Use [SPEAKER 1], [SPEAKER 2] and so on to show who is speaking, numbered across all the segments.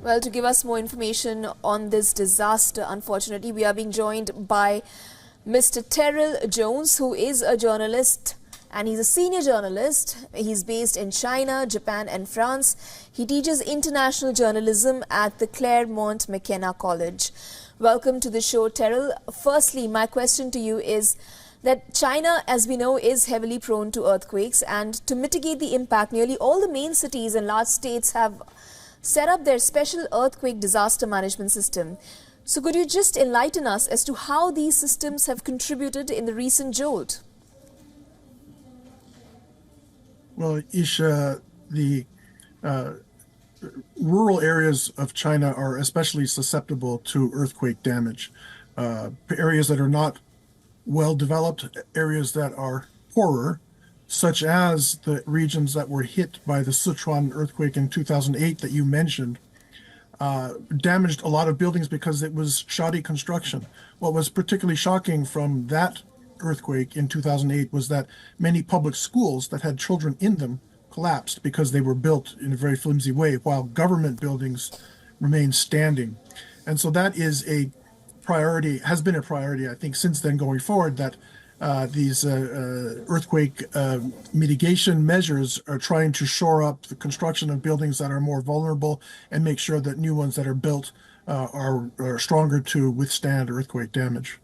[SPEAKER 1] Well, to give us more information on this disaster, unfortunately, we are being joined by Mr. Terrell Jones, who is a journalist and he's a senior journalist. He's based in China, Japan and France. He teaches international journalism at the Claremont McKenna College. Welcome to the show, Terrell. Firstly, my question to you is that China, as we know, is heavily prone to earthquakes, and to mitigate the impact, nearly all the main cities and large states have set up their special earthquake disaster management system. So could you just enlighten us as to how these systems have contributed in the recent jolt?
[SPEAKER 2] Well, Isha, the rural areas of China are especially susceptible to earthquake damage. Areas that are not well developed, areas that are poorer, such as the regions that were hit by the Sichuan earthquake in 2008 that you mentioned, damaged a lot of buildings because it was shoddy construction. What was particularly shocking from that earthquake in 2008 was that many public schools that had children in them collapsed because they were built in a very flimsy way, while government buildings remained standing. And so that is a priority, has been a priority, I think, since then going forward, that these earthquake mitigation measures are trying to shore up the construction of buildings that are more vulnerable and make sure that new ones that are built are stronger to withstand earthquake damage.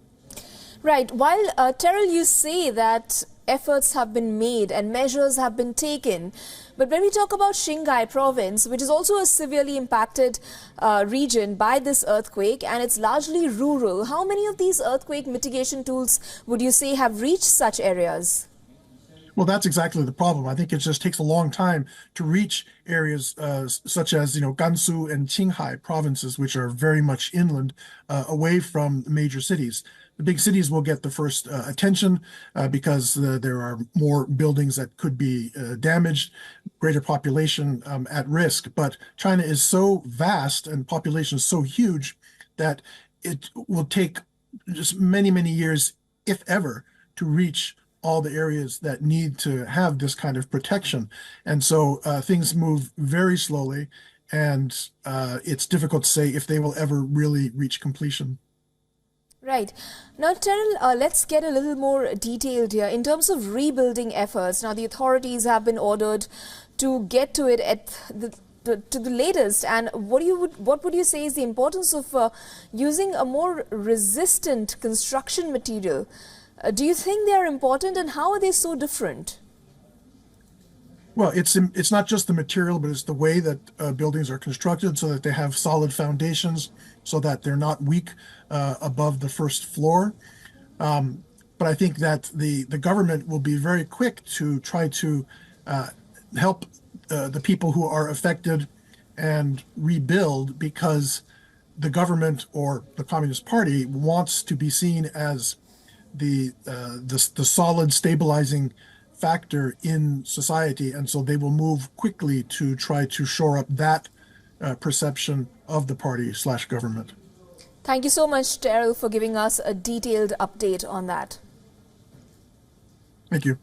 [SPEAKER 1] Right. While, Terrell, you say that efforts have been made and measures have been taken, but when we talk about Qinghai province, which is also a severely impacted region by this earthquake, and it's largely rural, how many of these earthquake mitigation tools would you say have reached such areas?
[SPEAKER 2] Well, that's exactly the problem. I think it just takes a long time to reach areas such as, Gansu and Qinghai provinces, which are very much inland, away from major cities. The big cities will get the first attention because there are more buildings that could be damaged, greater population at risk. But China is so vast and population is so huge that it will take just many, many years, if ever, to reach all the areas that need to have this kind of protection. And so things move very slowly, and it's difficult to say if they will ever really reach completion.
[SPEAKER 1] Right. Now, Terrell, let's get a little more detailed here. In terms of rebuilding efforts, now the authorities have been ordered to get to it at to the latest. And what would you say is the importance of using a more resistant construction material? Do you think they are important, and how are they so different?
[SPEAKER 2] Well, it's not just the material, but it's the way that buildings are constructed so that they have solid foundations, so that they're not weak above the first floor. But I think that the government will be very quick to try to help the people who are affected and rebuild, because the government or the Communist Party wants to be seen as the solid stabilizing factor in society, and so they will move quickly to try to shore up that perception of the party/government.
[SPEAKER 1] Thank you so much, Terrell, for giving us a detailed update on that.
[SPEAKER 2] Thank you.